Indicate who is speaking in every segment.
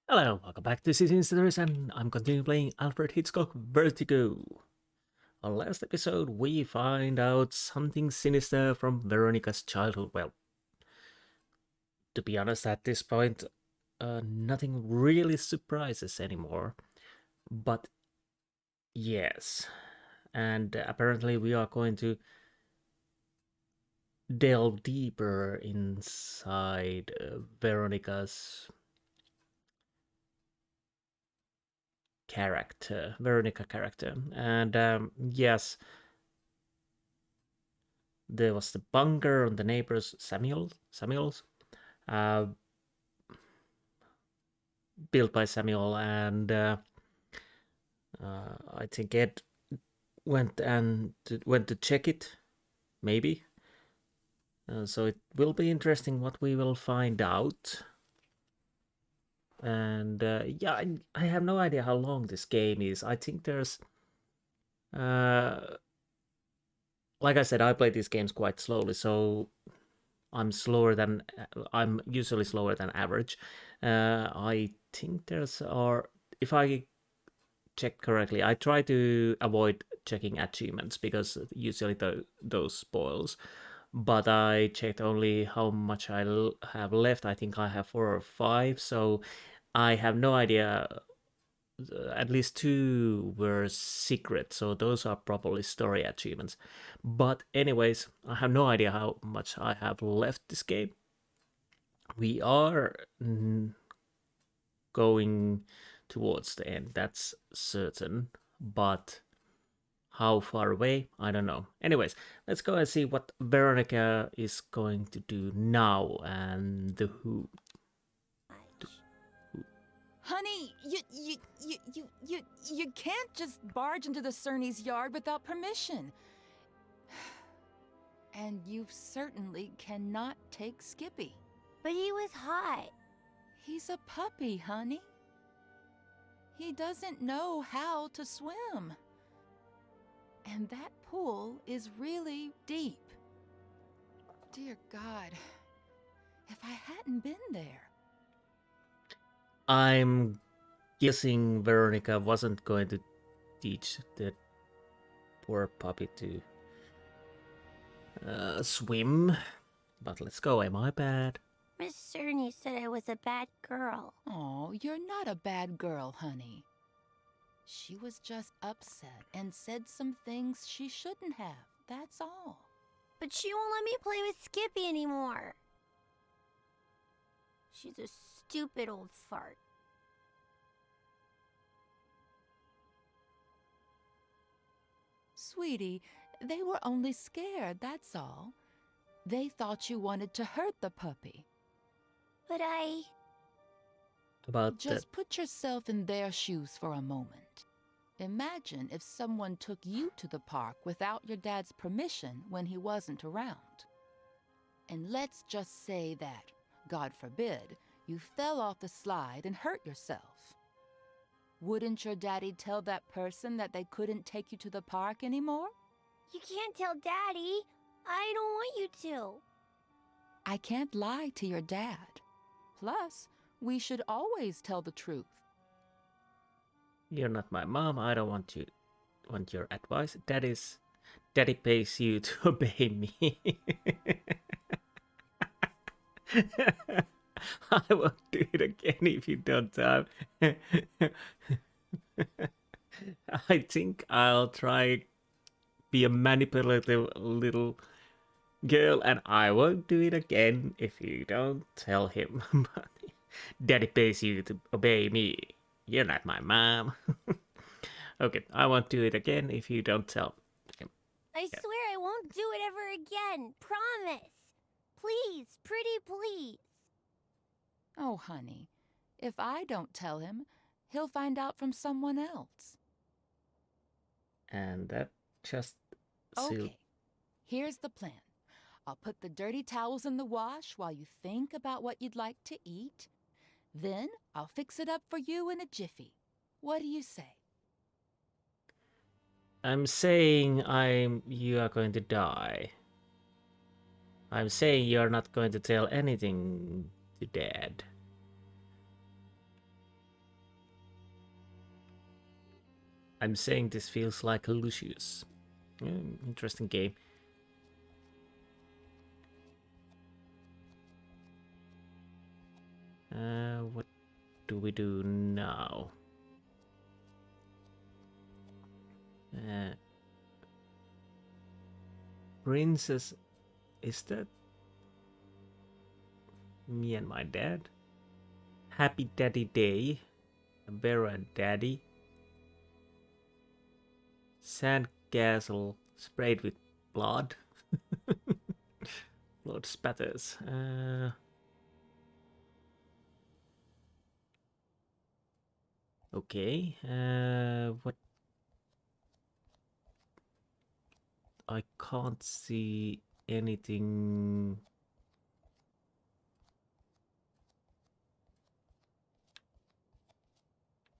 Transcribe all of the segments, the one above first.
Speaker 1: Hello, welcome back to City Insiders, and I'm continuing playing Alfred Hitchcock Vertigo. On last episode, we find out something sinister from Veronica's childhood. Well, to be honest, at this point, nothing really surprises anymore. But yes, and apparently we are going to delve deeper inside Veronica's Veronica character. And yes, there was the bunker on the neighbor's Samuel's, uh, built by Samuel, and I think Ed went to check it, maybe. So it will be interesting what we will find out. And yeah, I have no idea how long this game is. I think there's, uh, like I said, I play these games quite slowly, so I'm usually slower than average. I think if I checked correctly, I try to avoid checking achievements because usually those spoils. But I checked only how much I have left. I think I have 4 or 5, so I have no idea. At least 2 were secret, so those are probably story achievements. But anyways, I have no idea how much I have left this game. We are going towards the end, that's certain, but how far away, I don't know. Anyways, let's go and see what Veronica is going to do now and the who.
Speaker 2: Honey, you can't just barge into the Cerny's yard without permission. And you certainly cannot take Skippy.
Speaker 3: But he was hot.
Speaker 2: He's a puppy, honey. He doesn't know how to swim. And that pool is really deep. Dear God, if I hadn't been there.
Speaker 1: I'm guessing Veronica wasn't going to teach the poor puppy to swim. But let's go, am I bad?
Speaker 3: Miss Cerny said I was a bad girl.
Speaker 2: Oh, you're not a bad girl, honey. She was just upset and said some things she shouldn't have, that's all.
Speaker 3: But she won't let me play with Skippy anymore. She's a stupid old fart.
Speaker 2: Sweetie, they were only scared, that's all. They thought you wanted to hurt the puppy.
Speaker 3: But
Speaker 1: About
Speaker 2: Just put yourself in their shoes for a moment. Imagine if someone took you to the park without your dad's permission when he wasn't around. And let's just say that, God forbid, you fell off the slide and hurt yourself. Wouldn't your daddy tell that person that they couldn't take you to the park anymore?
Speaker 3: you can't tell Daddy. I don't want you to.
Speaker 2: I can't lie to your dad. Plus, we should always tell the truth.
Speaker 1: You're not my mom. I don't want your advice. Daddy pays you to obey me. I won't do it again if you don't have. I think I'll try be a manipulative little girl, and I won't do it again if you don't tell him. Daddy pays you to obey me. You're not my mom. Okay, I won't do it again if you don't tell. Okay.
Speaker 3: I swear I won't do it ever again. Promise. Please, pretty please.
Speaker 2: Oh, honey, if I don't tell him, he'll find out from someone else.
Speaker 1: And that just
Speaker 2: Okay, here's the plan. I'll put the dirty towels in the wash while you think about what you'd like to eat. Then I'll fix it up for you in a jiffy. What do you say?
Speaker 1: I'm saying you are going to die. I'm saying you're not going to tell anything to Dad. I'm saying this feels like Lucius. Interesting game. What do we do now? Princess, is that me and my dad? Happy Daddy Day. Vera and Daddy. Sand castle sprayed with blood. Blood spatters. Okay. What? I can't see anything.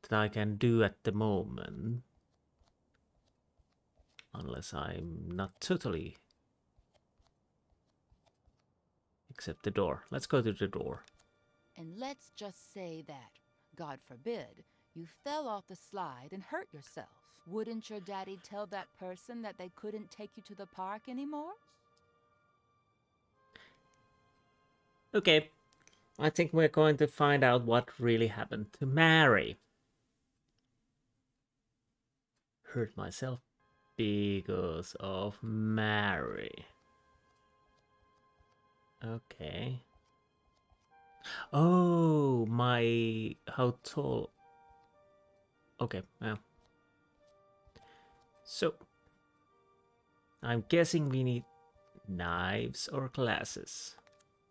Speaker 1: That I can do at the moment. Unless I'm not totally. Except the door. Let's go to the door.
Speaker 2: And let's just say that, God forbid, you fell off the slide and hurt yourself. Wouldn't your daddy tell that person that they couldn't take you to the park anymore?
Speaker 1: Okay. I think we're going to find out what really happened to Mary. Hurt myself because of Mary. Okay. Oh, my... How tall... Okay, well. So, I'm guessing we need knives or glasses.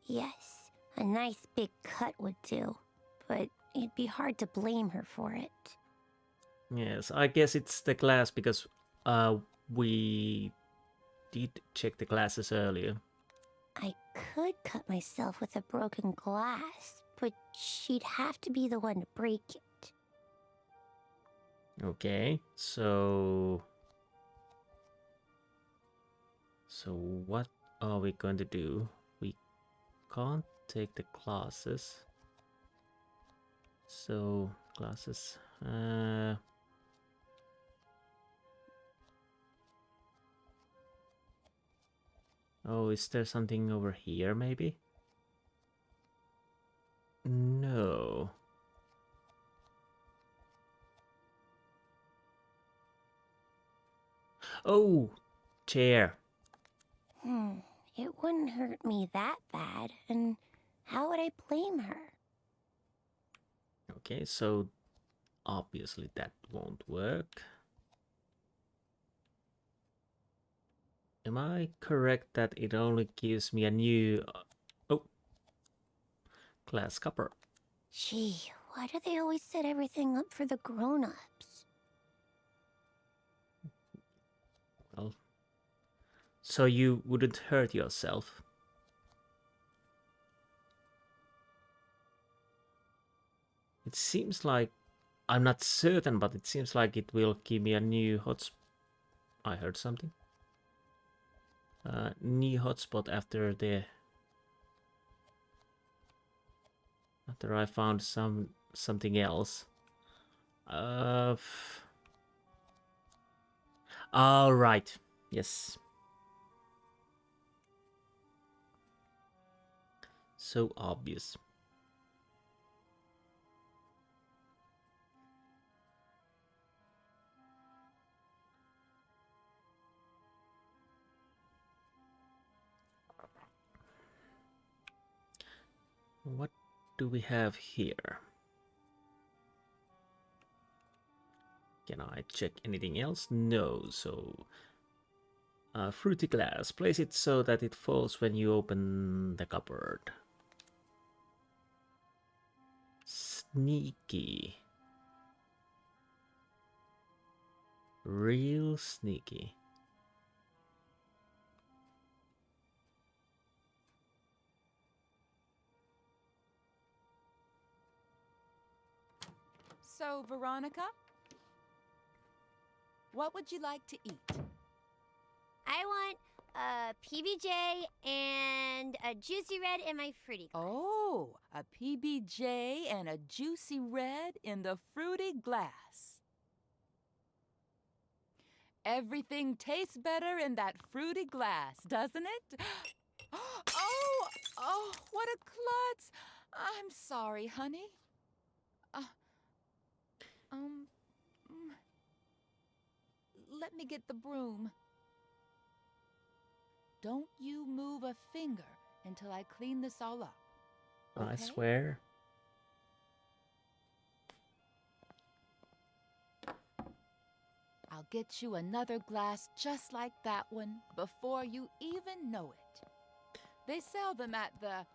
Speaker 3: Yes, a nice big cut would do, but it'd be hard to blame her for it.
Speaker 1: Yes, I guess it's the glass because we did check the glasses earlier.
Speaker 3: I could cut myself with a broken glass, but she'd have to be the one to break it.
Speaker 1: Okay, so what are we going to do? We can't take the glasses. So glasses. Oh, is there something over here maybe? No. Oh, chair.
Speaker 3: It wouldn't hurt me that bad, and how would I blame her?
Speaker 1: Okay, so obviously that won't work. Am I correct that it only gives me a new... oh, glass copper.
Speaker 3: Gee, why do they always set everything up for the grown-ups?
Speaker 1: Well, so you wouldn't hurt yourself. It seems like... I'm not certain, but it seems like it will give me a new hotspot. I heard something. New hotspot after the... After I found something else. All right. Yes. So obvious. What do we have here? Can I check anything else? No, so... fruity glass. Place it so that it falls when you open the cupboard. Sneaky. Real sneaky.
Speaker 2: So, Veronica, what would you like to eat?
Speaker 3: I want a PBJ and a juicy red in my fruity glass.
Speaker 2: Oh, a PBJ and a juicy red in the fruity glass. Everything tastes better in that fruity glass, doesn't it? Oh, what a klutz! I'm sorry, honey. Uh, um, mm, let me get the broom. Don't you move a finger until I clean this all up. Okay?
Speaker 1: I swear.
Speaker 2: I'll get you another glass just like that one before you even know it. They sell them at the...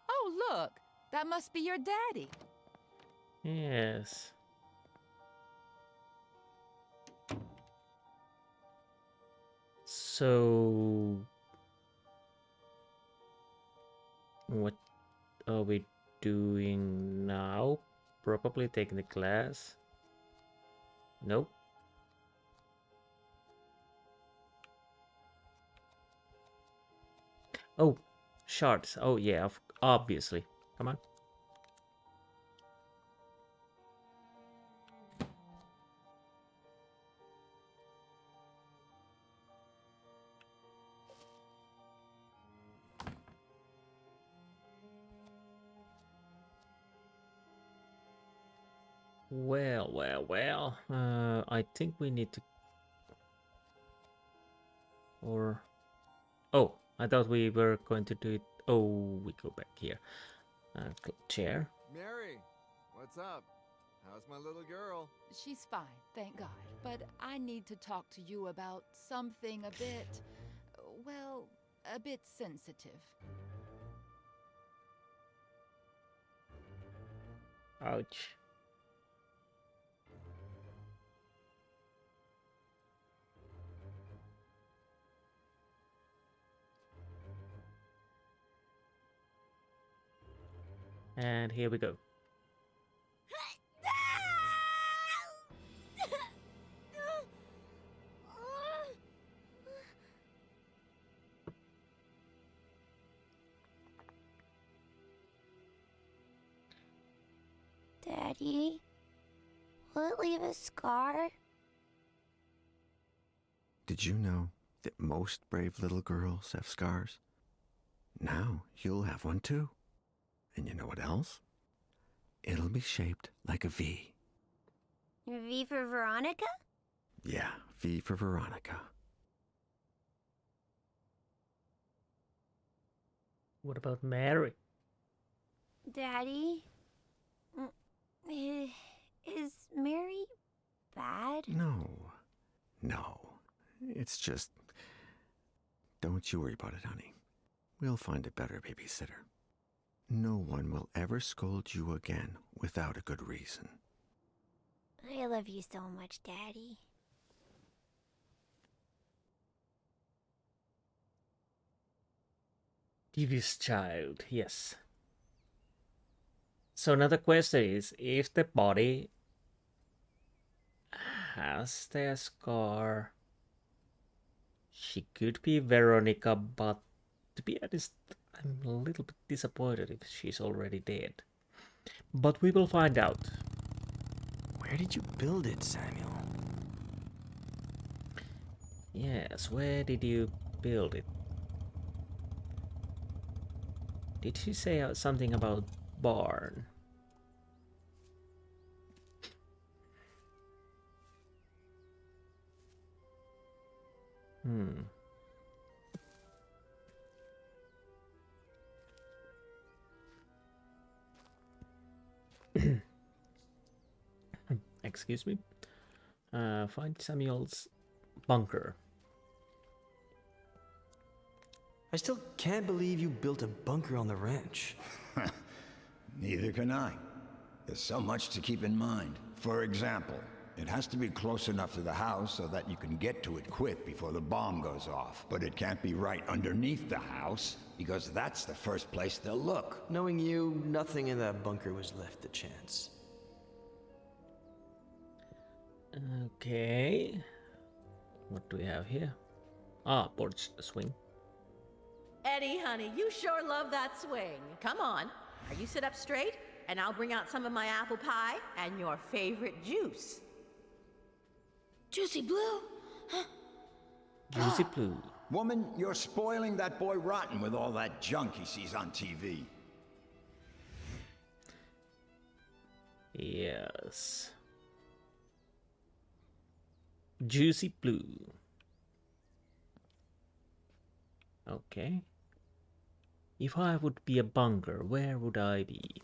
Speaker 2: Oh, look! That must be your daddy.
Speaker 1: Yes. So... what are we doing now? Probably taking the glass. Nope. Oh, shards. Oh yeah, obviously. Come on. Well. I think we need to... Or... Oh, I thought we were going to do it... Oh, we go back here. Chair.
Speaker 4: Mary, what's up? How's my little girl?
Speaker 2: She's fine, thank God. But I need to talk to you about something a bit... well, a bit sensitive.
Speaker 1: Ouch. And here we go.
Speaker 3: Daddy, will it leave a scar?
Speaker 5: Did you know that most brave little girls have scars? Now you'll have one too. And you know what else? It'll be shaped like a V.
Speaker 3: V for Veronica?
Speaker 5: Yeah, V for Veronica.
Speaker 1: What about Mary?
Speaker 3: Daddy, is Mary bad?
Speaker 5: No. It's just... Don't you worry about it, honey. We'll find a better babysitter. No one will ever scold you again without a good reason.
Speaker 3: I love you so much, Daddy.
Speaker 1: Devious child, yes. So another question is, if the body has the scar, she could be Veronica, but to be honest, I'm a little bit disappointed if she's already dead. But we will find out.
Speaker 6: Where did you build it, Samuel?
Speaker 1: Yes, where did you build it? Did she say something about barn? Excuse me. Find Samuel's bunker.
Speaker 6: I still can't believe you built a bunker on the ranch.
Speaker 7: Neither can I. There's so much to keep in mind. For example, it has to be close enough to the house so that you can get to it quick before the bomb goes off. But it can't be right underneath the house, because that's the first place they'll look.
Speaker 6: Knowing you, nothing in that bunker was left to chance.
Speaker 1: Okay. What do we have here? Ah, porch swing.
Speaker 8: Eddie, honey, you sure love that swing. Come on. You sit up straight, and I'll bring out some of my apple pie and your favorite juice.
Speaker 9: Juicy Blue?
Speaker 1: Juicy Blue.
Speaker 7: Woman, you're spoiling that boy rotten with all that junk he sees on TV.
Speaker 1: Yes. Juicy Blue. Okay. If I would be a bunker, where would I be?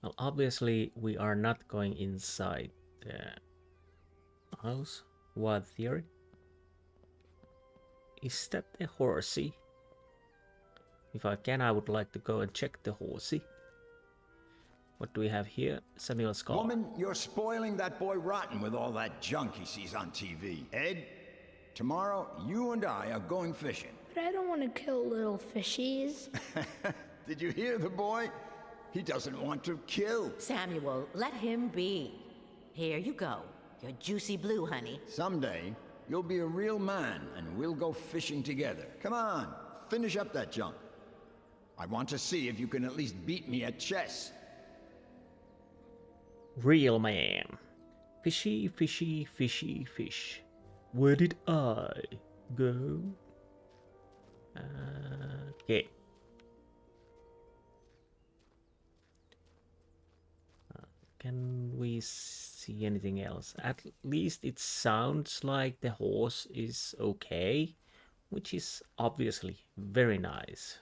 Speaker 1: Well, obviously, we are not going inside the house. What theory? Is that the horsey? If I can, I would like to go and check the horsey. What do we have here? Samuel Scott.
Speaker 7: Woman, you're spoiling that boy rotten with all that junk he sees on TV. Ed, tomorrow you and I are going fishing.
Speaker 9: But I don't want to kill little fishies.
Speaker 7: Did you hear the boy? He doesn't want to kill.
Speaker 8: Samuel, let him be. Here you go. Your Juicy Blue, honey.
Speaker 7: Someday, you'll be a real man and we'll go fishing together. Come on, finish up that junk. I want to see if you can at least beat me at chess.
Speaker 1: Real man. Fishy, fishy, fishy, fish. Where did I go? Okay. Can we see anything else? At least it sounds like the horse is okay, which is obviously very nice.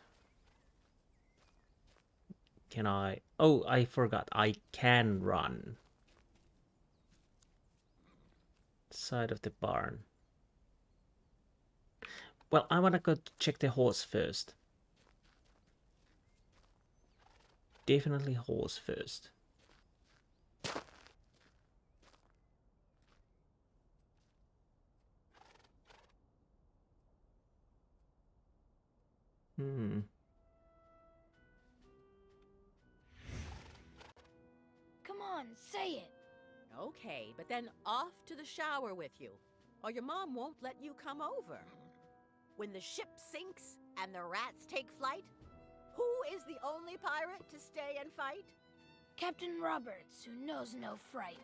Speaker 1: Can I? Oh, I forgot. I can run. Side of the barn. Well, I want to go check the horse first. Definitely horse first.
Speaker 9: Come on, say it.
Speaker 8: Okay, but then off to the shower with you, or your mom won't let you come over. When the ship sinks and the rats take flight, who is the only pirate to stay and fight?
Speaker 9: Captain Roberts, who knows no fright.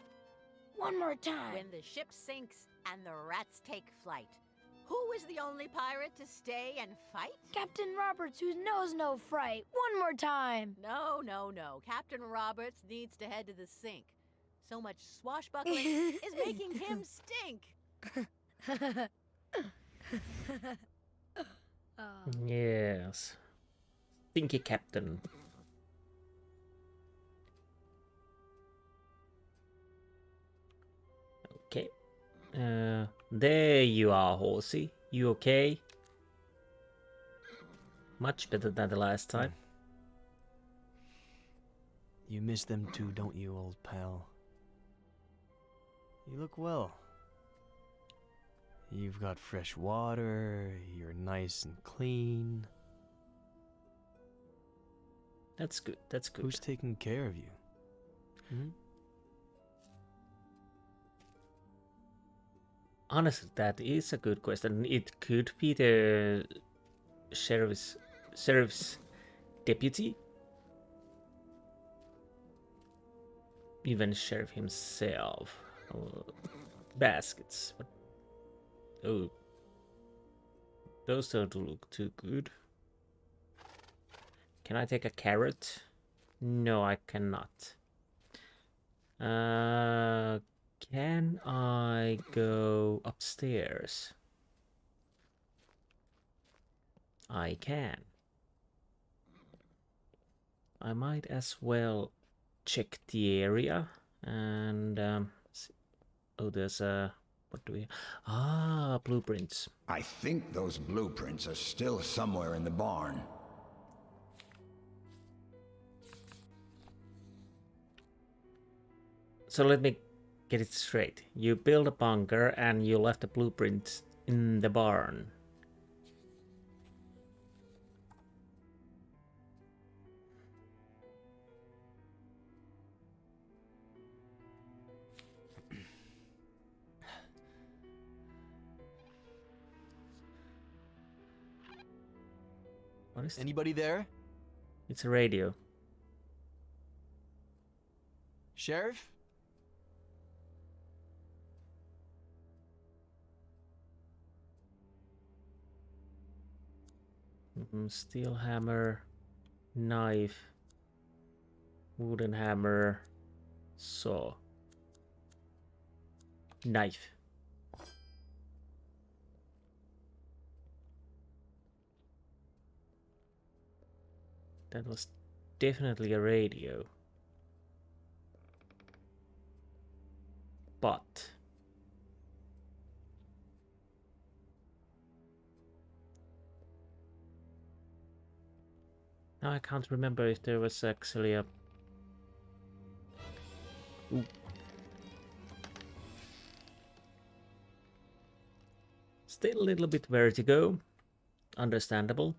Speaker 9: One more time.
Speaker 8: When the ship sinks and the rats take flight, who is the only pirate to stay and fight?
Speaker 9: Captain Roberts, who knows no fright. One more time.
Speaker 8: No, no, no. Captain Roberts needs to head to the sink. So much swashbuckling is making him stink.
Speaker 1: Yes. Stinky Captain. Okay. There you are, horsey. You okay? Much better than the last time.
Speaker 6: You miss them too, don't you, old pal? You look well. You've got fresh water, you're nice and clean.
Speaker 1: That's good, that's good.
Speaker 6: Who's taking care of you? Hmm?
Speaker 1: Honestly, that is a good question. It could be the sheriff's deputy. Even sheriff himself. Oh, baskets. But, oh, those don't look too good. Can I take a carrot? No, I cannot. Can I go upstairs? I can. I might as well check the area and oh, there's a what do we? Ah, blueprints.
Speaker 7: I think those blueprints are still somewhere in the barn.
Speaker 1: So let me get it straight. You build a bunker and you left the blueprints in the barn. What is
Speaker 6: Anybody there?
Speaker 1: It's a radio.
Speaker 6: Sheriff?
Speaker 1: Steel hammer, knife, wooden hammer, saw, knife. That was definitely a radio. But now I can't remember if there was actually a... Ooh. Still a little bit vertigo. Understandable.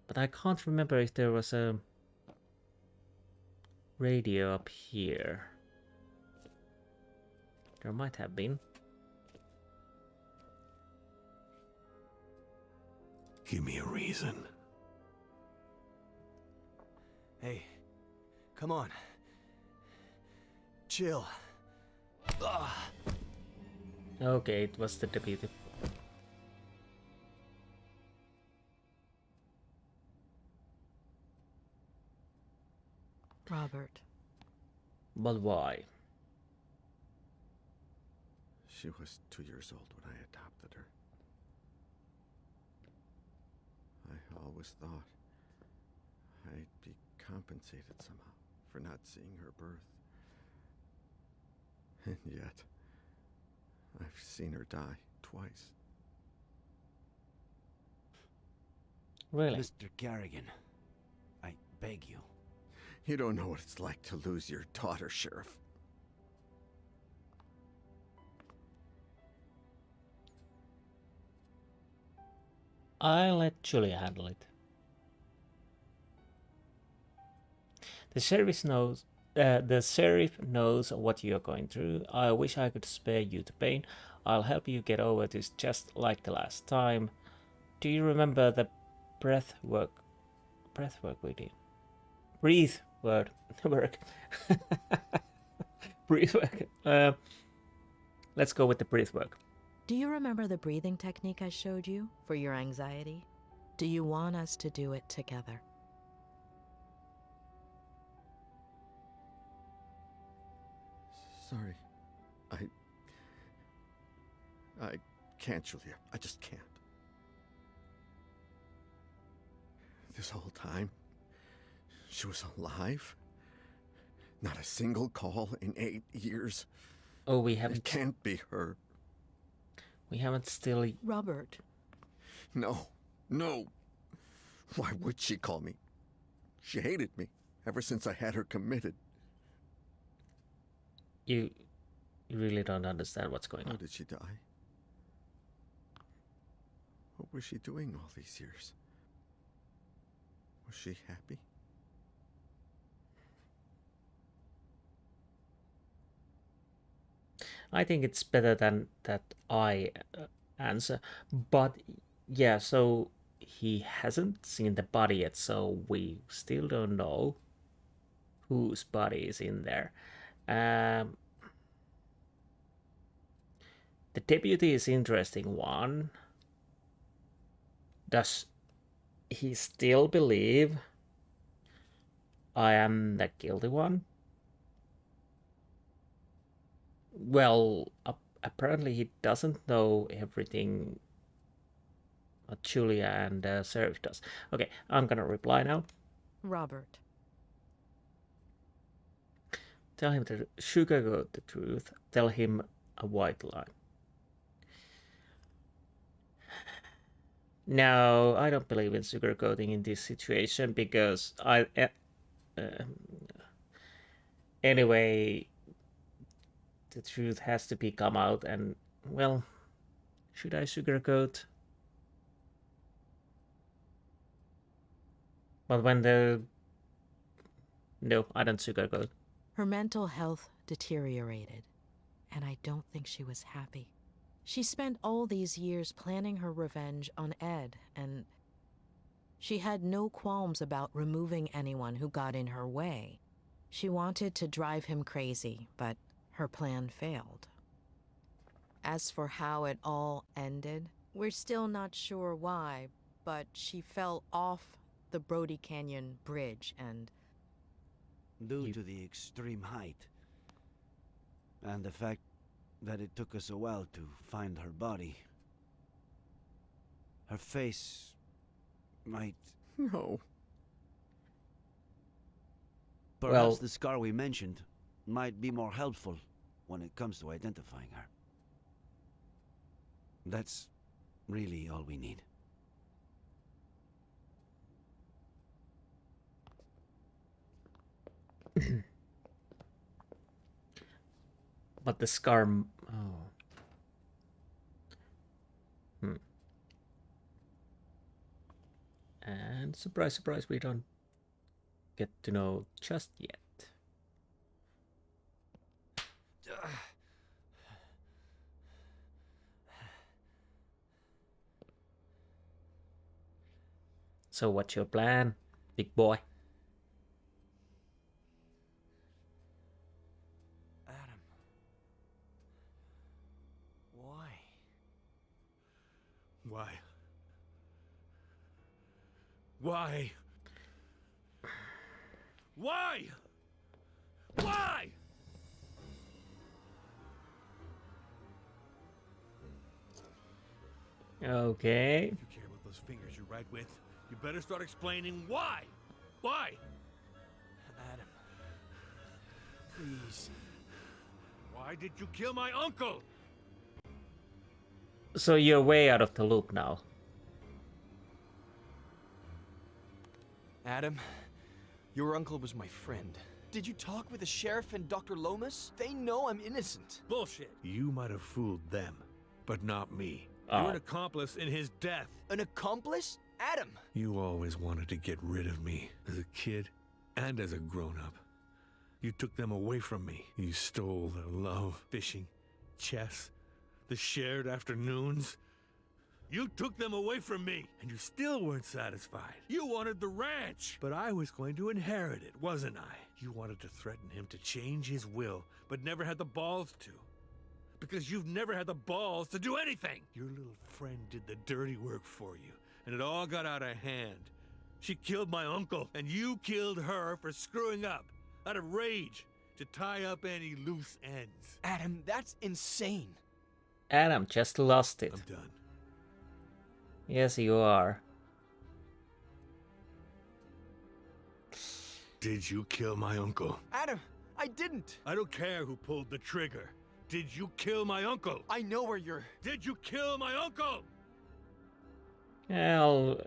Speaker 1: But I can't remember if there was a radio up here. There might have been.
Speaker 5: Give me a reason.
Speaker 6: Hey, come on. Chill. Ugh.
Speaker 1: Okay, it was the deputy.
Speaker 10: Robert.
Speaker 1: But why?
Speaker 5: She was 2 years old when I adopted her. I always thought I'd be compensated somehow for not seeing her birth. And yet, I've seen her die twice.
Speaker 1: Really?
Speaker 11: Mr. Garrigan, I beg you.
Speaker 5: You don't know what it's like to lose your daughter, Sheriff.
Speaker 1: I'll let Julia handle it. The sheriff knows. The sheriff knows what you're going through. I wish I could spare you the pain. I'll help you get over this just like the last time. Do you remember the breath work we did? Breathe word work. Breathe work. Let's go with the breathe work.
Speaker 10: Do you remember the breathing technique I showed you for your anxiety? Do you want us to do it together?
Speaker 5: Sorry. I can't, Julia. I just can't. This whole time, she was alive. Not a single call in 8 years.
Speaker 1: Oh, we haven't...
Speaker 5: It can't be her.
Speaker 1: We haven't still...
Speaker 10: Robert.
Speaker 5: No. No. Why would she call me? She hated me ever since I had her committed.
Speaker 1: You really don't understand what's going on.
Speaker 5: How did she die? What was she doing all these years? Was she happy?
Speaker 1: I think it's better than that I answer. But yeah, so he hasn't seen the body yet, so we still don't know whose body is in there. The deputy is interesting one. Does he still believe I am the guilty one? Well, apparently he doesn't know everything what Julia and Sheriff does. Okay, I'm gonna reply now.
Speaker 10: Robert.
Speaker 1: Tell him to sugarcoat the truth. Tell him a white lie. No, I don't believe in sugarcoating in this situation because anyway, the truth has to be come out, and well, should I sugarcoat? But when no, I don't sugarcoat.
Speaker 10: Her mental health deteriorated, and I don't think she was happy. She spent all these years planning her revenge on Ed, and she had no qualms about removing anyone who got in her way. She wanted to drive him crazy, but her plan failed. As for how it all ended, we're still not sure why, but she fell off the Brody Canyon Bridge and...
Speaker 11: Due to the extreme height, and the fact that it took us a while to find her body, her face might...
Speaker 5: No.
Speaker 11: Perhaps
Speaker 1: Well,
Speaker 11: the scar we mentioned might be more helpful when it comes to identifying her. That's really all we need.
Speaker 1: but the scar. Oh. And surprise, surprise, we don't get to know just yet. So what's your plan, big boy?
Speaker 6: Adam. Why?
Speaker 12: Why? Why? Why? Why?
Speaker 1: Okay.
Speaker 12: If you care about those fingers you write with, you better start explaining why. Why?
Speaker 6: Adam. Please.
Speaker 12: Why did you kill my uncle?
Speaker 1: So you're way out of the loop now.
Speaker 6: Adam, your uncle was my friend. Did you talk with the sheriff and Dr. Lomas? They know I'm innocent.
Speaker 12: Bullshit. You might have fooled them, but not me.
Speaker 1: Oh.
Speaker 12: You're an accomplice in his death.
Speaker 6: An accomplice? Adam!
Speaker 12: You always wanted to get rid of me, as a kid and as a grown-up. You took them away from me. You stole their love, fishing, chess, the shared afternoons. You took them away from me, and you still weren't satisfied. You wanted the ranch, but I was going to inherit it, wasn't I? You wanted to threaten him to change his will, but never had the balls to. Because you've never had the balls to do anything. Your little friend did the dirty work for you, and it all got out of hand. She killed my uncle, and you killed her for screwing up, out of rage, to tie up any loose ends.
Speaker 6: Adam, that's insane.
Speaker 1: Adam just lost it.
Speaker 12: I'm done.
Speaker 1: Yes, you are.
Speaker 12: Did you kill my uncle?
Speaker 6: Adam, I didn't.
Speaker 12: I don't care who pulled the trigger. Did you kill my uncle?
Speaker 6: I know where you're...
Speaker 12: Did you kill my uncle?
Speaker 1: Well,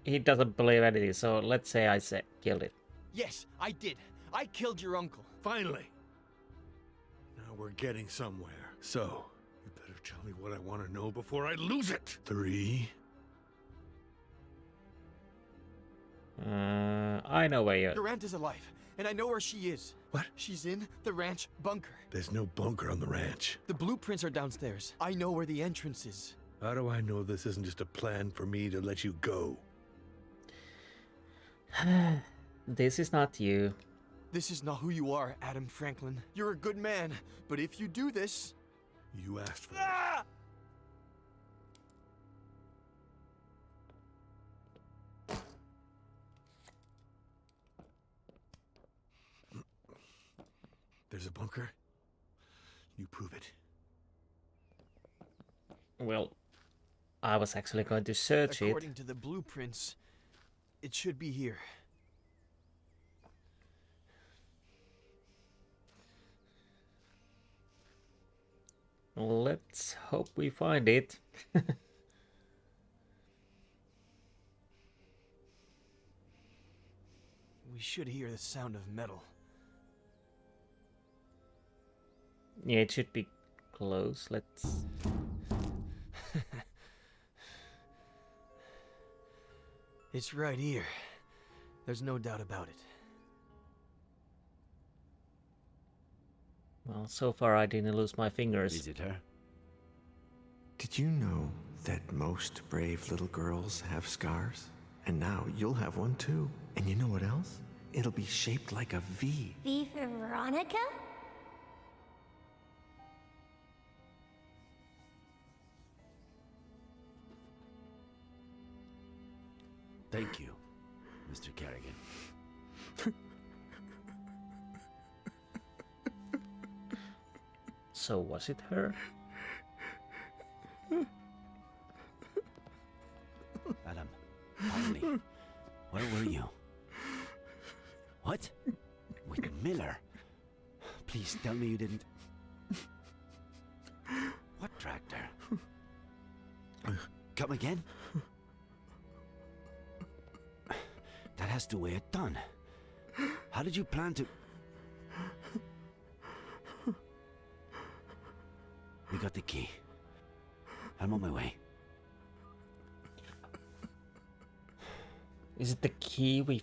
Speaker 1: he doesn't believe anything, so let's say I said killed it.
Speaker 6: Yes, I did. I killed your uncle.
Speaker 12: Finally. Now we're getting somewhere. So, you better tell me what I want to know before I lose it. 3.
Speaker 1: I know where you're...
Speaker 6: Your aunt is alive, and I know where she is.
Speaker 12: What?
Speaker 6: She's in the ranch bunker.
Speaker 12: There's no bunker on the ranch.
Speaker 6: The blueprints are downstairs. I know where the entrance is.
Speaker 12: How do I know this isn't just a plan for me to let you go?
Speaker 1: This is not you.
Speaker 6: This is not who you are, Adam Franklin. You're a good man, but if you do this...
Speaker 12: You asked for it.
Speaker 6: Ah!
Speaker 12: There's a bunker? You prove it.
Speaker 1: Well, I was actually going to search
Speaker 6: According
Speaker 1: it.
Speaker 6: to the blueprints, it should be here.
Speaker 1: Let's hope we find it.
Speaker 6: We should hear the sound of metal.
Speaker 1: Yeah, it should be close. Let's...
Speaker 6: It's right here. There's no doubt about it.
Speaker 1: Well, so far I didn't lose my fingers.
Speaker 11: Is it her?
Speaker 5: Did you know that most brave little girls have scars? And now you'll have one too. And you know what else? It'll be shaped like a V.
Speaker 3: V for Veronica?
Speaker 11: Thank you, Mr. Kerrigan.
Speaker 1: So was it her?
Speaker 11: Adam, finally. Where were you? What? With Miller? Please tell me you didn't... What tractor? Come again? That has to weigh a ton. How did you plan to... We got the key. I'm on my way.
Speaker 1: Is it the key we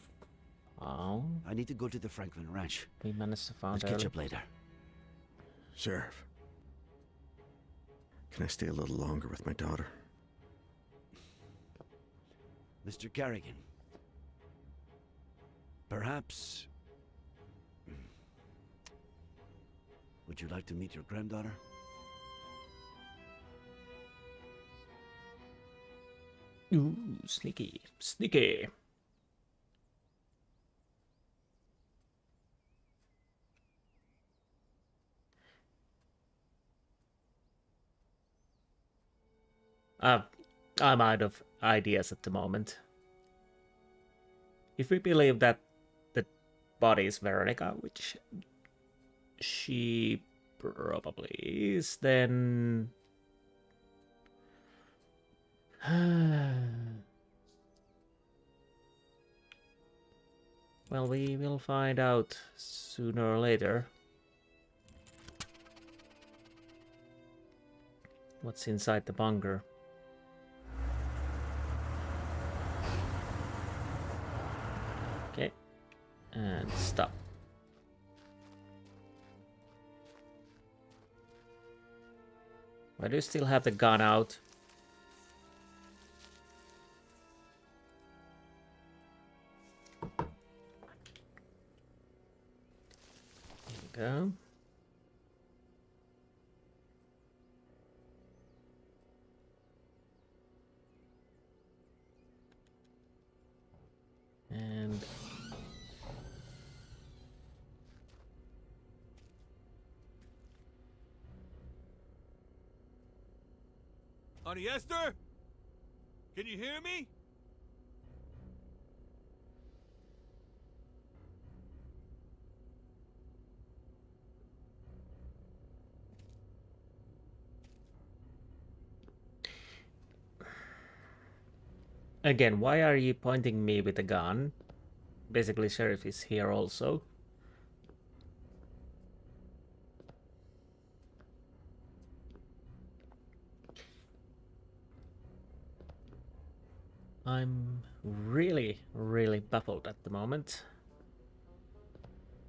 Speaker 1: found?
Speaker 11: I need to go to the Franklin Ranch.
Speaker 1: We managed to find
Speaker 11: Let's catch up later.
Speaker 5: Sheriff, can I stay a little longer with my daughter?
Speaker 11: Mr. Kerrigan. Perhaps... Would you like to meet your granddaughter?
Speaker 1: Ooh, sneaky, sneaky. I'm out of ideas at the moment. If we believe that the body is Veronica, which she probably is, then... Well, we will find out sooner or later. What's inside the bunker? Okay, and stop. Why do you still have the gun out? There we go. And
Speaker 12: Auntie Esther? Can you hear me?
Speaker 1: again, why are you pointing me with a gun? Basically, Sheriff is here also. I'm really, really baffled at the moment.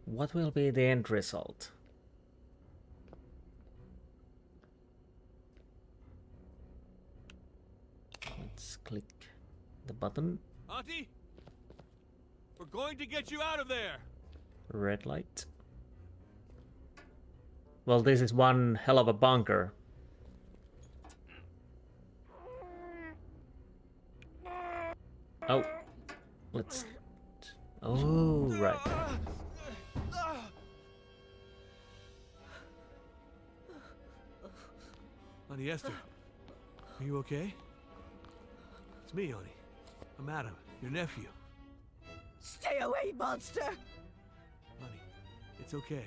Speaker 1: What will be the end result? Let's click the button.
Speaker 12: Auntie? We're going to get you out of there!
Speaker 1: Red light. Well, this is one hell of a bunker. Oh, let's... Oh, right.
Speaker 12: Auntie Esther, are you okay? It's me, Auntie. I'm Adam, your nephew.
Speaker 8: Stay away, monster!
Speaker 12: Auntie, it's okay.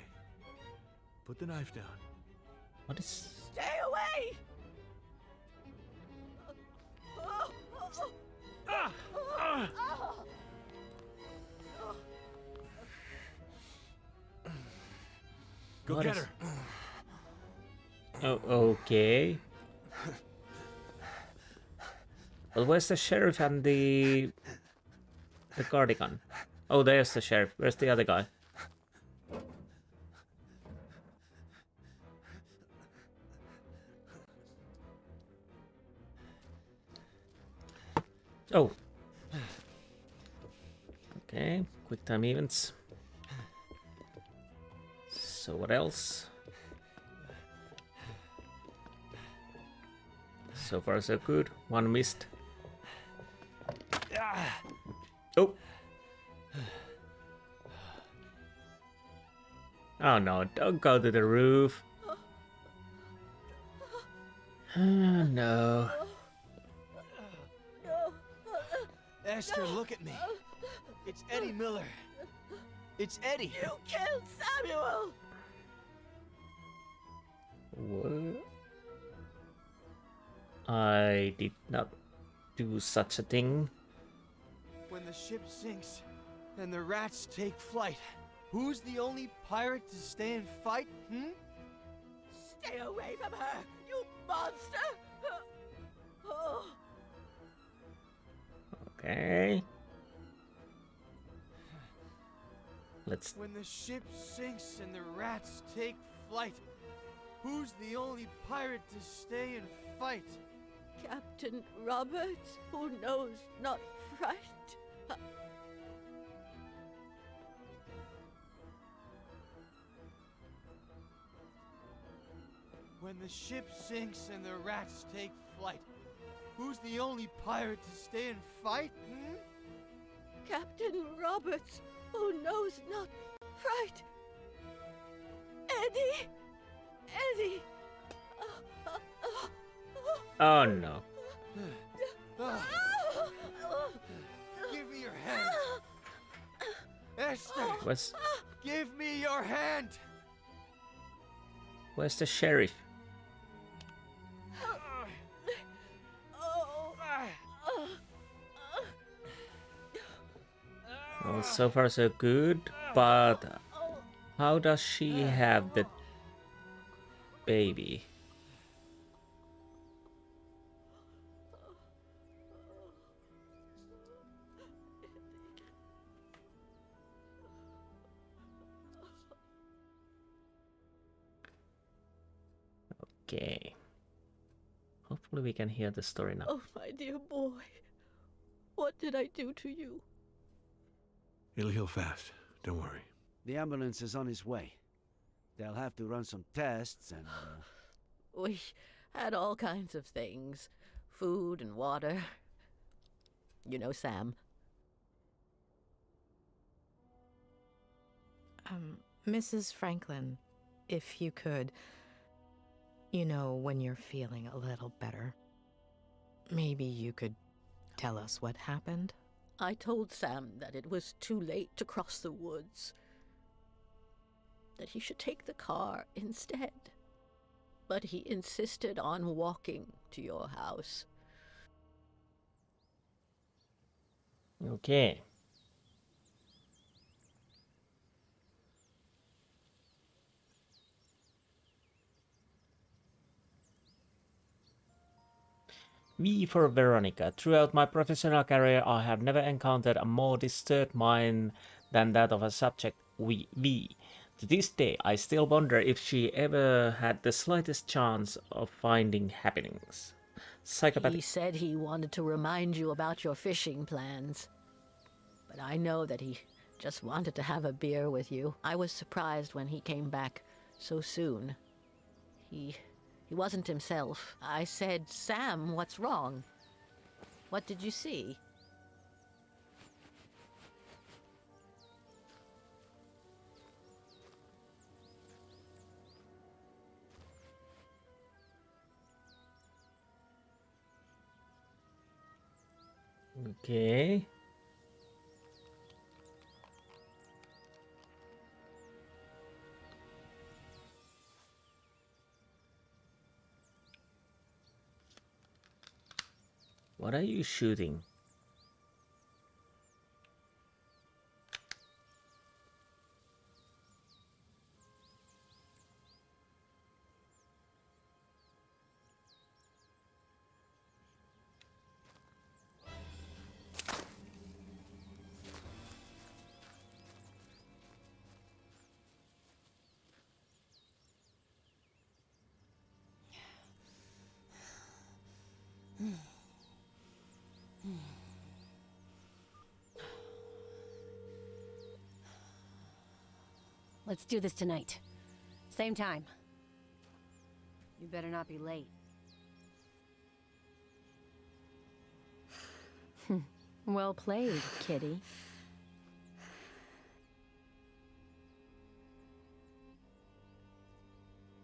Speaker 12: Put the knife down.
Speaker 1: What is...
Speaker 8: Stay away!
Speaker 12: Go
Speaker 1: What
Speaker 12: get
Speaker 1: is-
Speaker 12: her.
Speaker 1: Oh, okay. Well, where's the sheriff and the cardigan? Oh, there's the sheriff. Where's the other guy? Oh. Okay, quick time events. So what else? So far so good. One missed. Oh. Oh no, don't go to the roof. Oh no.
Speaker 6: Esther, look at me. It's Eddie Miller. It's Eddie.
Speaker 8: You killed Samuel!
Speaker 1: What? I did not do such a thing.
Speaker 6: When the ship sinks and the rats take flight, who's the only pirate to stay and fight,
Speaker 8: Stay away from her, you monster! Oh.
Speaker 1: Okay. Let's.
Speaker 6: When the ship sinks and the rats take flight, who's the only pirate to stay and fight?
Speaker 8: Captain Roberts, who knows not fright.
Speaker 6: When the ship sinks and the rats take flight, who's the only pirate to stay and fight,
Speaker 8: Captain Roberts, who knows not fright. Eddie! Eddie!
Speaker 1: Oh no.
Speaker 6: Give me your hand. Esther!
Speaker 1: Where's
Speaker 6: Give me your hand!
Speaker 1: Where's the sheriff? Well, so far so good, but how does she have the baby? Okay. Hopefully we can hear the story now.
Speaker 8: Oh, my dear boy. What did I do to you?
Speaker 12: It'll heal fast. Don't worry.
Speaker 11: The ambulance is on its way. They'll have to run some tests and...
Speaker 8: We had all kinds of things. Food and water. You know Sam.
Speaker 10: Mrs. Franklin, if you could, you know, when you're feeling a little better, maybe you could tell us what happened?
Speaker 8: I told Sam that it was too late to cross the woods. That he should take the car instead. But he insisted on walking to your house.
Speaker 1: Okay. V for Veronica. Throughout my professional career, I have never encountered a more disturbed mind than that of a subject V. To this day, I still wonder if she ever had the slightest chance of finding happiness. Psychopathic.
Speaker 8: He said he wanted to remind you about your fishing plans. But I know that he just wanted to have a beer with you. I was surprised when he came back so soon. He wasn't himself. I said, Sam, what's wrong? What did you see?
Speaker 1: Okay. What are you shooting?
Speaker 13: Let's do this tonight. Same time. You better not be late. Well played, kitty.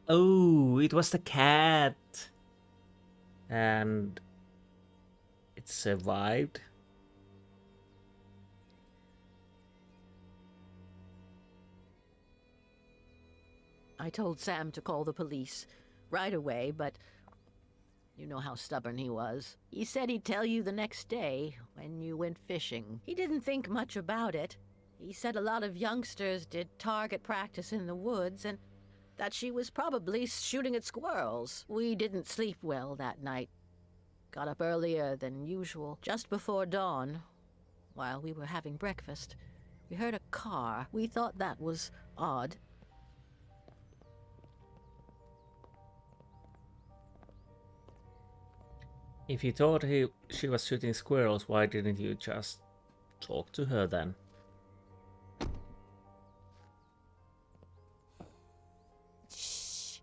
Speaker 1: Oh, it was the cat. And it survived.
Speaker 8: I told Sam to call the police right away, but you know how stubborn he was. He said he'd tell you the next day when you went fishing. He didn't think much about it. He said a lot of youngsters did target practice in the woods and that she was probably shooting at squirrels. We didn't sleep well that night. Got up earlier than usual, just before dawn. While we were having breakfast, we heard a car. We thought that was odd.
Speaker 1: If you thought she was shooting squirrels, why didn't you just talk to her then?
Speaker 8: Shh.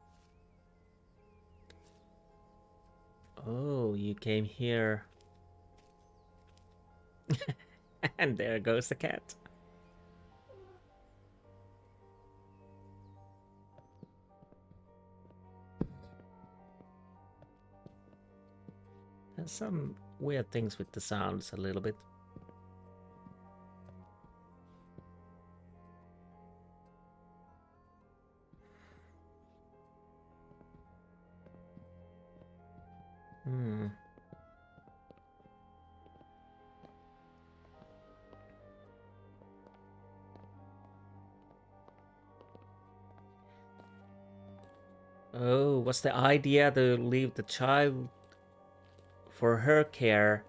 Speaker 1: Oh, you came here. And there goes the cat. There's some weird things with the sounds a little bit. Hmm. Oh, was the idea to leave the child for her care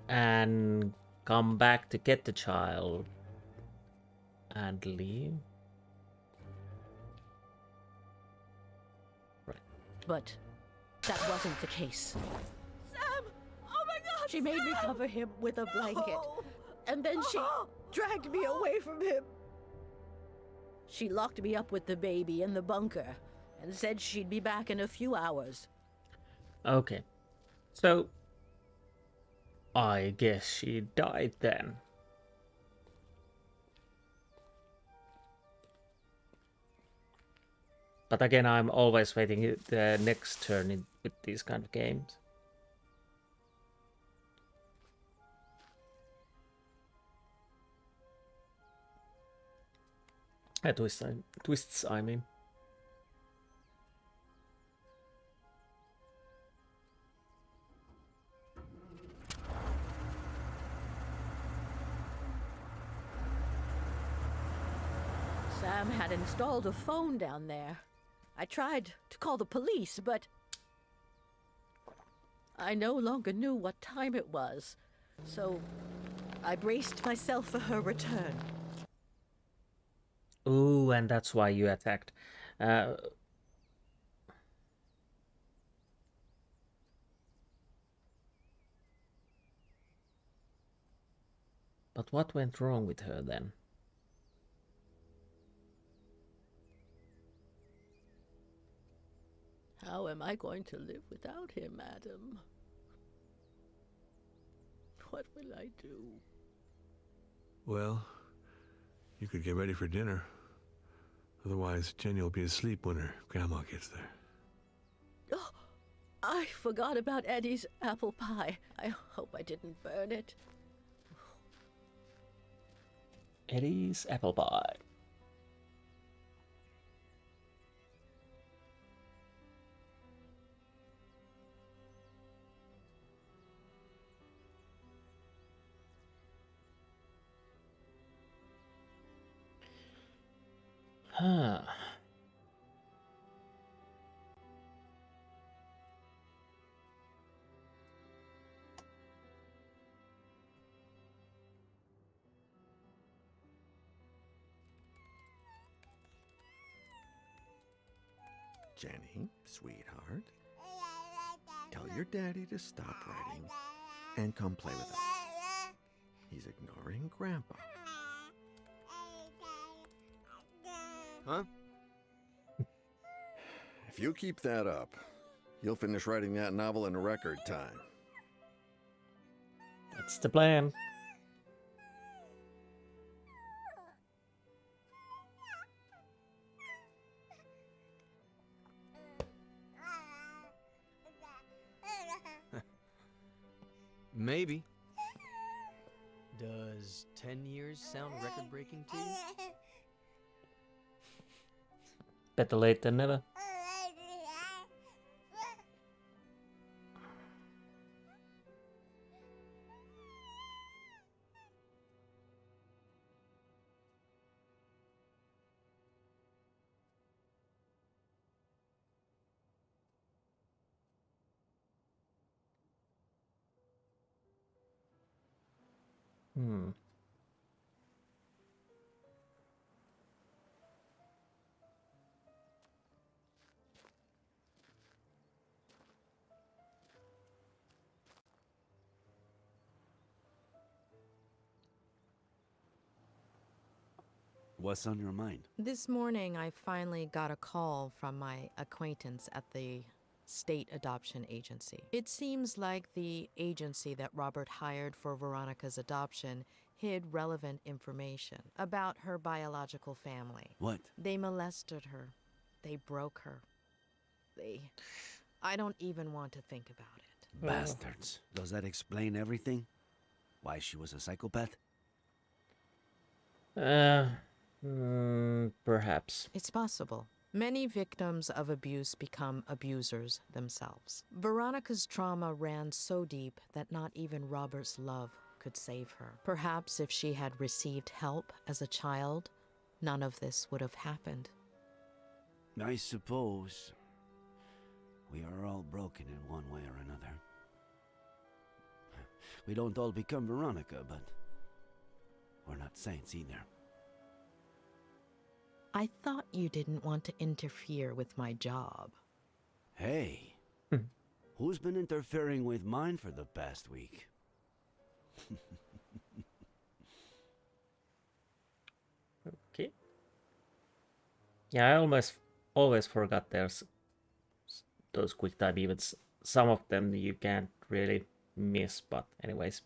Speaker 1: and come back to get the child and leave? Right.
Speaker 8: But that wasn't the case.
Speaker 9: Sam! Oh my god!
Speaker 8: She made me cover him with a blanket, and then she dragged me away from him. She locked me up with the baby in the bunker and said she'd be back in a few hours.
Speaker 1: Okay. So, I guess she died then. But again, I'm always waiting the next turn with these kind of games. Twists, I mean.
Speaker 8: Sam had installed a phone down there. I tried to call the police, but I no longer knew what time it was, so I braced myself for her return.
Speaker 1: Ooh, and that's why you attacked. But what went wrong with her then?
Speaker 8: How am I going to live without him, madam? What will I do?
Speaker 12: Well, you could get ready for dinner. Otherwise, Jenny will be asleep when her grandma gets there.
Speaker 8: Oh, I forgot about Eddie's apple pie. I hope I didn't burn it.
Speaker 1: Eddie's apple pie. Huh.
Speaker 5: Jenny, sweetheart, tell your daddy to stop writing and come play with us. He's ignoring Grandpa.
Speaker 4: Huh?
Speaker 5: If you keep that up, you'll finish writing that novel in a record time.
Speaker 1: That's the plan.
Speaker 6: Maybe. Does 10 years sound record-breaking to you?
Speaker 1: Better late than never. Hmm.
Speaker 11: What's on your mind?
Speaker 10: This morning, I finally got a call from my acquaintance at the state adoption agency. It seems like the agency that Robert hired for Veronica's adoption hid relevant information about her biological family.
Speaker 11: What?
Speaker 10: They molested her. They broke her. I don't even want to think about it.
Speaker 11: Bastards. Does that explain everything? Why she was a psychopath?
Speaker 1: Perhaps.
Speaker 10: It's possible. Many victims of abuse become abusers themselves. Veronica's trauma ran so deep that not even Robert's love could save her. Perhaps if she had received help as a child, none of this would have happened.
Speaker 11: I suppose we are all broken in one way or another. We don't all become Veronica, but we're not saints either.
Speaker 10: I thought you didn't want to interfere with my job.
Speaker 11: Hey, who's been interfering with mine for the past week?
Speaker 1: Okay. Yeah, I always forgot there's those quick time events. Some of them you can't really miss, but anyways.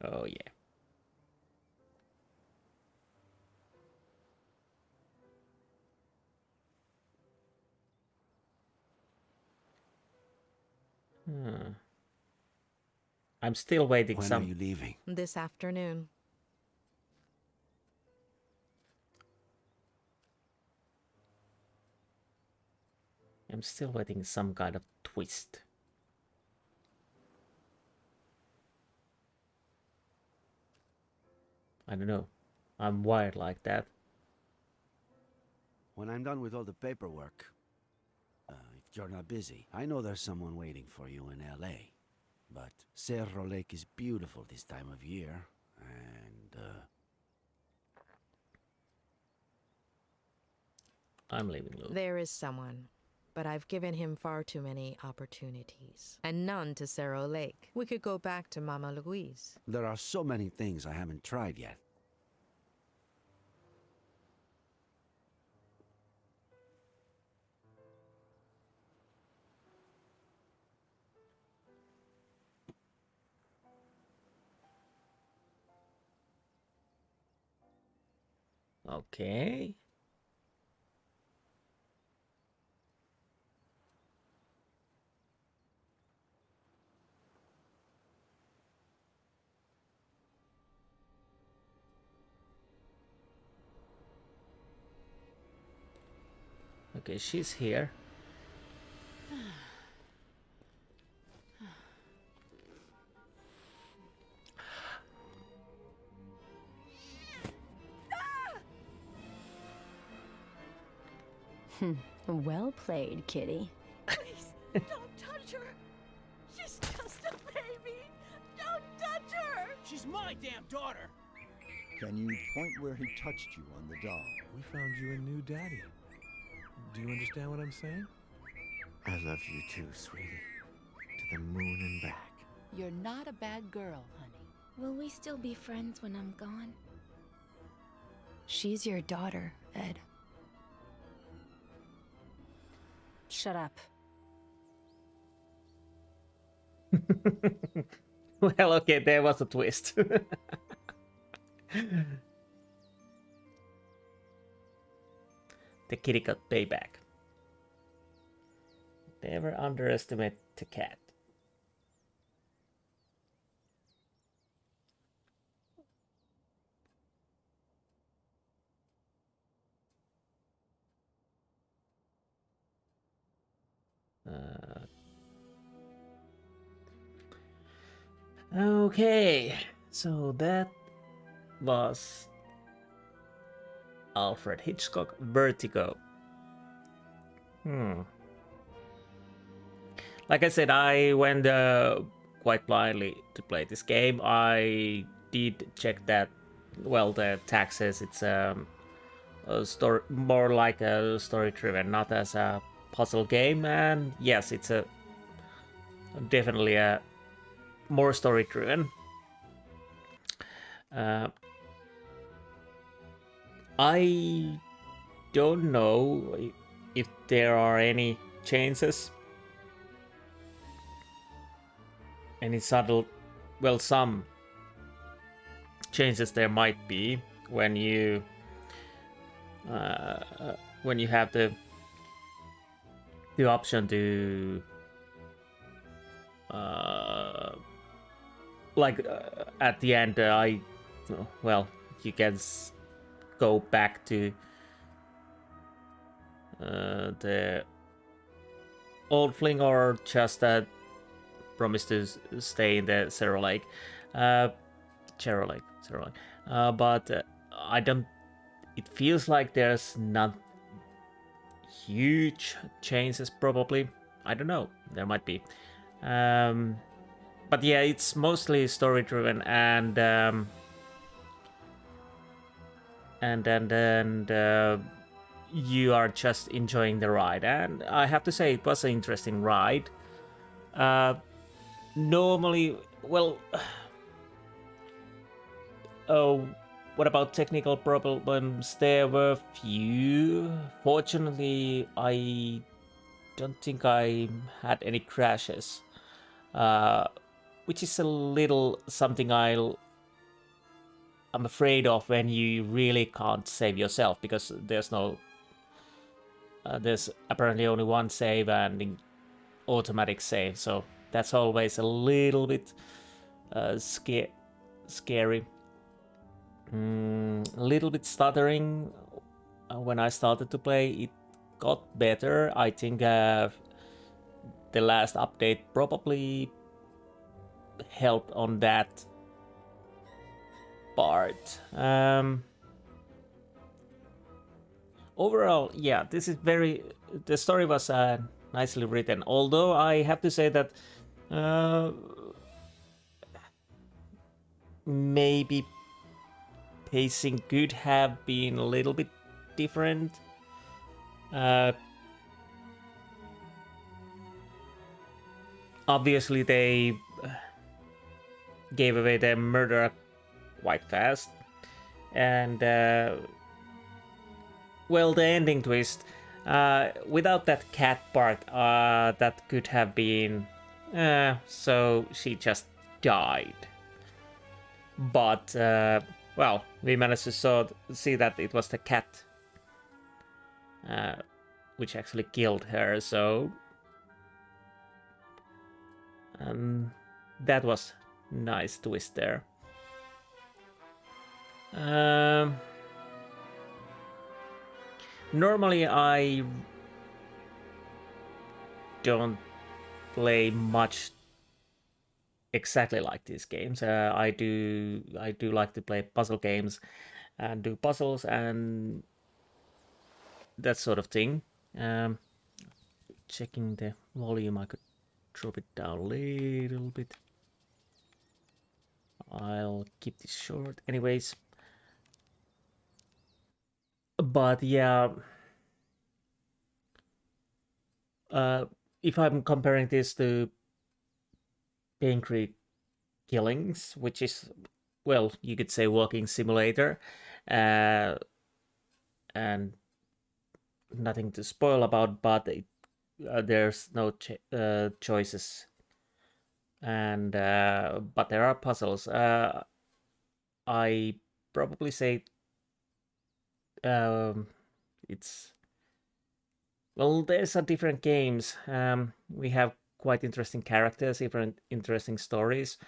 Speaker 1: Oh yeah. I'm still waiting.
Speaker 11: When are you leaving?
Speaker 10: This afternoon.
Speaker 1: I'm still waiting some kind of twist. I don't know. I'm wired like that.
Speaker 11: When I'm done with all the paperwork, if you're not busy, I know there's someone waiting for you in L.A. But Cerro Lake is beautiful this time of year, and
Speaker 1: I'm leaving Luke.
Speaker 10: There is someone, but I've given him far too many opportunities, and none to Cerro Lake. We could go back to Mama Louise.
Speaker 11: there are so many things I haven't tried yet.
Speaker 1: Okay. Okay, she's here.
Speaker 13: Well played, kitty.
Speaker 8: Please, don't touch her. She's just a baby. Don't touch her.
Speaker 6: She's my damn daughter.
Speaker 7: Can you point where he touched you on the doll?
Speaker 12: We found you a new daddy. Do you understand what I'm saying?
Speaker 5: I love you too, sweetie. To the moon and back.
Speaker 2: You're not a bad girl, honey.
Speaker 9: Will we still be friends when I'm gone? She's your daughter, Ed.
Speaker 13: Shut up.
Speaker 1: Well, okay, there was a twist. The kitty got payback. Never underestimate the cat. Okay, so that was Alfred Hitchcock Vertigo. Like I said, I went quite blindly to play this game. I did check that, well, the taxes, it's a story, more like a story-driven, not as a puzzle game. And yes, it's a definitely a more story-driven. I don't know if there are any changes, any subtle, well, some changes there might be when you have the option to at the end, well, you can go back to the old fling, or just promise to stay in the Cerro Lake. But I don't. It feels like there's not huge changes. Probably, I don't know. There might be. But yeah, it's mostly story driven, and you are just enjoying the ride. And I have to say, it was an interesting ride. Normally, well, oh, what about technical problems? There were few. Fortunately, I don't think I had any crashes, which is a little something I'm afraid of when you really can't save yourself, because there's apparently only one save and automatic save, so that's always a little bit scary. A little bit stuttering when I started to play. It got better. I think the last update probably helped on that part. Overall, yeah, this is the story was nicely written, although I have to say that maybe pacing could have been a little bit different. Obviously, they gave away the murderer quite fast, and well, the ending twist, without that cat part, that could have been so she just died. But well, we managed to see that it was the cat which actually killed her, so that was nice twist there. Normally I don't play much exactly like these games. I do like to play puzzle games and do puzzles and that sort of thing. Checking the volume, I could drop it down a little bit. I'll keep this short anyways. But yeah, if I'm comparing this to Pain Creek Killings, which is, well, you could say walking simulator, and nothing to spoil about, but there's no choices and but there are puzzles. I probably say it's well, there's a different games. We have quite interesting characters, different interesting stories.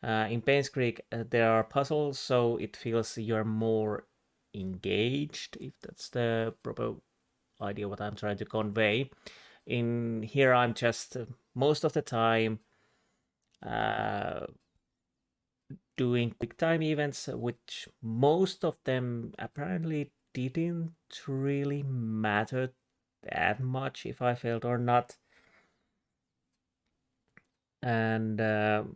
Speaker 1: In Pain's Creek, there are puzzles, so it feels you're more engaged, if that's the proper idea what I'm trying to convey. In here, I'm just most of the time doing quick time events, which most of them apparently didn't really matter that much if I failed or not. And at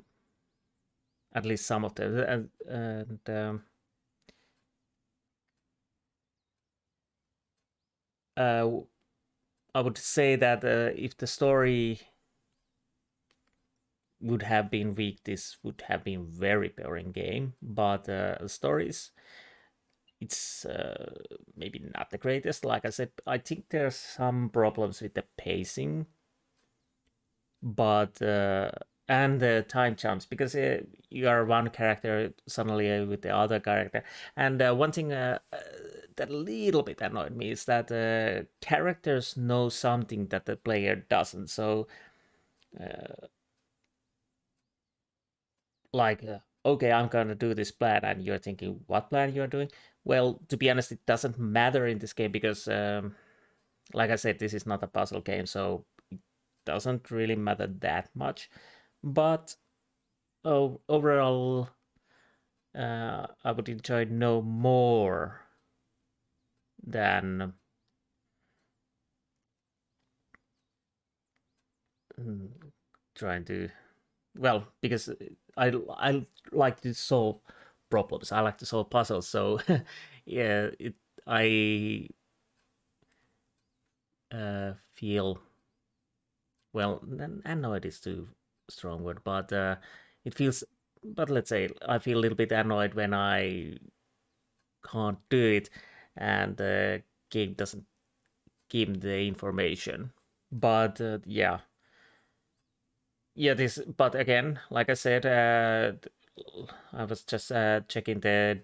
Speaker 1: least some of them. And I would say that if the story would have been weak, this would have been very boring game. But stories, it's maybe not the greatest. Like I said, I think there's some problems with the pacing, but and the time jumps, because you are one character suddenly with the other character. And one thing that a little bit annoyed me is that characters know something that the player doesn't. So like okay, I'm gonna do this plan, and you're thinking what plan you're doing. Well, to be honest, it doesn't matter in this game, because like I said, this is not a puzzle game, so it doesn't really matter that much. But overall, I would enjoy no more than trying to, well, because I like to solve problems. I like to solve puzzles. So yeah, I feel, well, annoyed is too strong word, but it feels. But let's say I feel a little bit annoyed when I can't do it, and the game doesn't give me the information. But yeah, this. But again, like I said, I was just checking the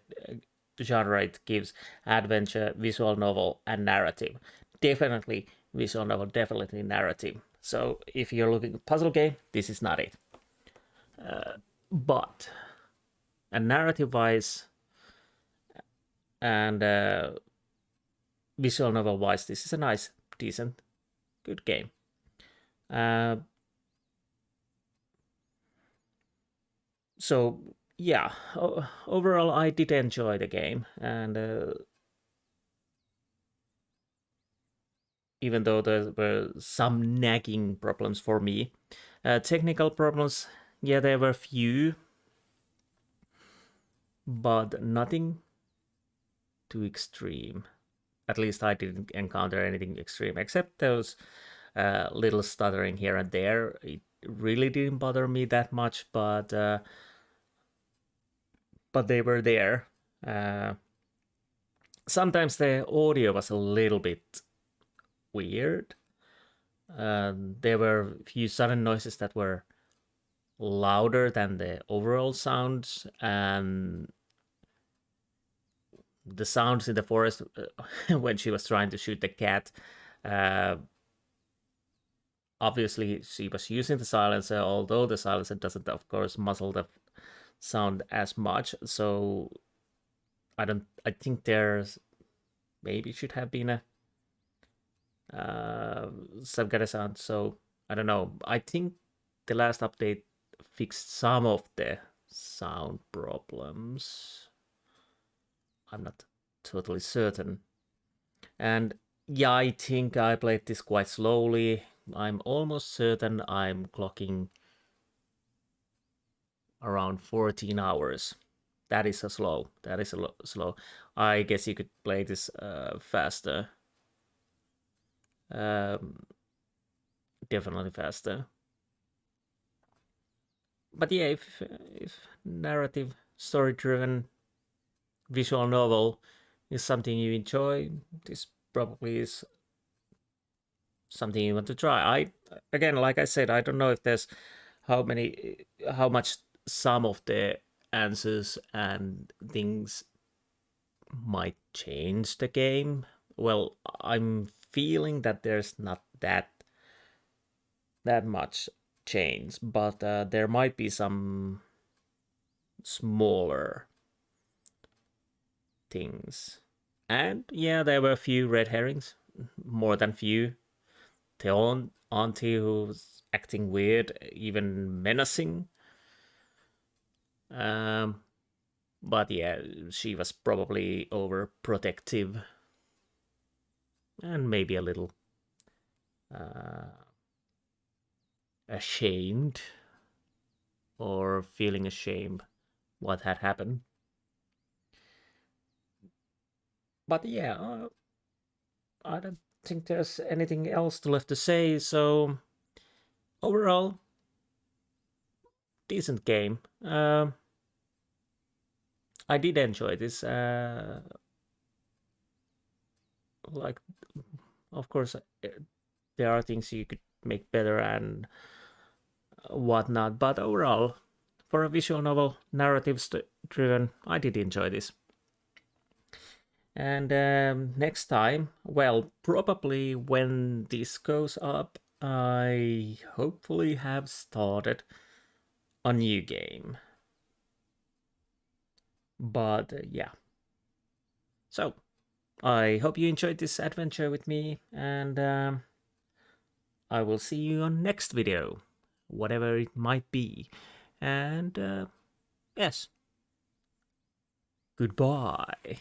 Speaker 1: genre it gives: adventure, visual novel, and narrative. Definitely visual novel, definitely narrative. So if you're looking at puzzle game, this is not it. But and narrative wise and visual novel wise, this is a nice, decent, good game. So yeah, overall I did enjoy the game, and even though there were some nagging problems for me, technical problems, yeah, there were few, but nothing too extreme. At least I didn't encounter anything extreme, except those little stuttering here and there. It really didn't bother me that much, but they were there. Sometimes the audio was a little bit weird. There were a few sudden noises that were louder than the overall sounds, and the sounds in the forest when she was trying to shoot the cat. Obviously, she was using the silencer, although the silencer doesn't, of course, muzzle the sound as much. So I think there's maybe should have been a some kind of sound. So I don't know. I think the last update fixed some of the sound problems. I'm not totally certain. And yeah, I think I played this quite slowly. I'm almost certain I'm clocking around 14 hours. That is a slow. That is a slow. I guess you could play this faster. Definitely faster. But yeah, if narrative, story-driven, visual novel is something you enjoy, this probably is something you want to try. Again, like I said, I don't know if there's how much some of the answers and things might change the game. Well, I'm feeling that there's not that much change, but there might be some smaller things. And yeah, there were a few red herrings, more than few. The auntie who's acting weird, even menacing. Um, but yeah, she was probably overprotective and maybe a little uh, ashamed or feeling ashamed what had happened. But yeah, I don't think there's anything else left to say. So overall, decent game. I did enjoy this. Like, of course, there are things you could make better and whatnot, but overall, for a visual novel, narrative driven, I did enjoy this. And next time, well, probably when this goes up, I hopefully have started a new game. But yeah. So, I hope you enjoyed this adventure with me, and I will see you on next video, whatever it might be. And yes, goodbye.